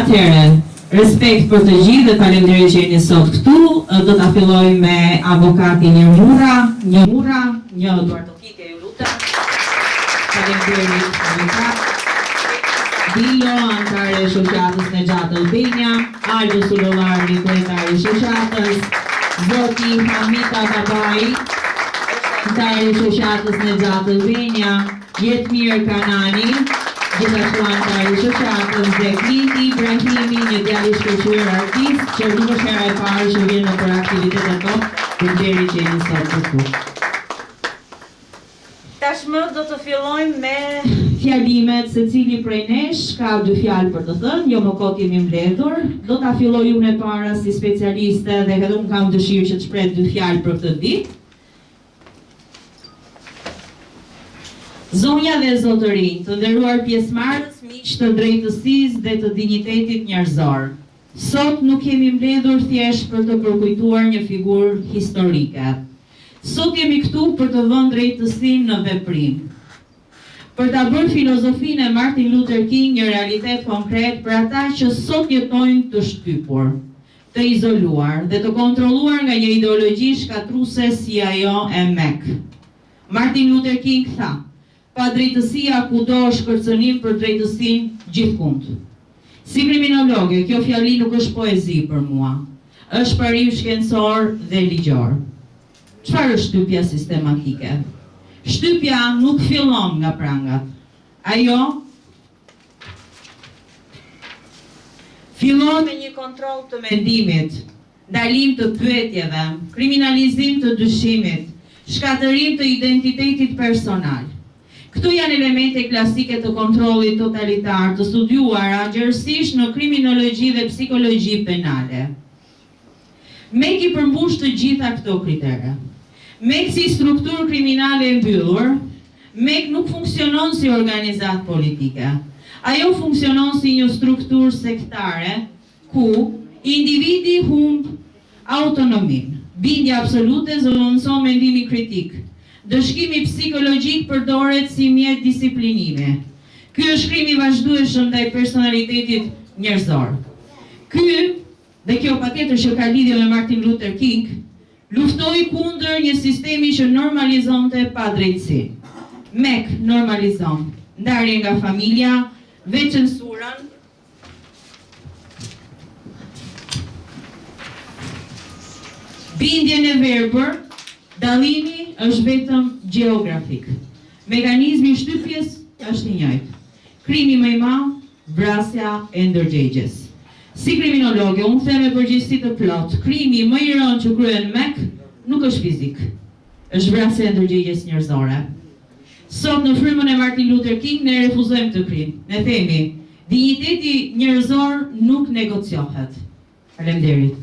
Atëherë, respekt për të gjithë dhe faleminderit që jeni sot këtu. Do ta filloj me avokatin Një Eduardo Kike, ju lutem. Faleminderit avokat. Dilo, antare e shoqatës në gjatë Albania, Aldo Sullovari, kryetari i shoqatës, zoti Hamita Babai, antare e shoqatës në gjatë Albania, Jetmir Kanani, gjithashtu antare i shoqatës, dhe Kliti Ibrahimi, një djalë i shkëlqyer artist, që nuk është hera e parë që vjen në për aktivitetet tonë, faleminderit që jeni sot këtu. Tashmë do të fillojmë me fjalimet, secili prej nesh ka 2 fjalë për të thënë, jo më kot jemi mbledhur. Do ta filloj unë e para si specialiste dhe edhe unë kam dëshirë që të shpreh 2 fjalë për këtë ditë. Zonja dhe zotërinj, të nderuar pjesëmarrës, miq të drejtësisë dhe të dinjitetit njerëzor. Sot nuk jemi mbledhur thjesht për të përkujtuar një figurë historike. Sot jemi këtu për të vënë drejtësinë në veprim. Për ta bërë filozofinë e Martin Luther King një realitet konkret për ata që sot jetojnë të shtypur, të izoluar dhe të kontrolluar nga një ideologji shkatruese si ajo e MEK. Martin Luther King tha: "Pa drejtësia kudo është kërcënim për drejtësinë gjithkund." Si kriminologe, kjo fjali nuk është poezi për mua, është parim shkencor dhe ligjor. Çfarë është shtypja sistematike? Shtypja nuk fillon nga prangat. Ajo fillon me një kontroll të mendimit, ndalim të pyetjeve, kriminalizim të dyshimit, shkatërim të identitetit personal. Këto janë elemente klasike të kontrollit totalitar të studiuara gjerësisht në kriminologji dhe psikologji penale. MEK i përmbush të gjitha këto kritere. MEK si strukturë kriminale e mbyllur, MEK nuk funksionon si organizatë politike. Ajo funksionon si një strukturë sektare, ku individi humb autonomin, bindja absolute zëvendëson mendimi kritik, dëshkimi psikologjik përdoret si mjet disiplinimi. Ky është krimi i vazhdueshëm ndaj personalitetit njerëzor. Ky, dhe kjo patjetër që ka lidhje me Martin Luther King, luftoi kundër një sistemi që normalizonte padrejtësinë. MEK normalizon ndarjen nga familja, veçcensurën, bindjen e verbër. Dallimi është vetëm gjeografik. Mekanizmi i shtypjes është i njëjtë. Krimi më i madh, vrasja e ndërgjegjes. Si kriminologe, unë them me përgjegjësi të plot, krimi më i rënd që kryen MEK nuk është fizik, është vrasja e ndërgjegjes njerëzore. Sot në frymën e Martin Luther King ne refuzojmë të krim. Ne themi, dinjiteti njerëzor nuk negociohet. Faleminderit.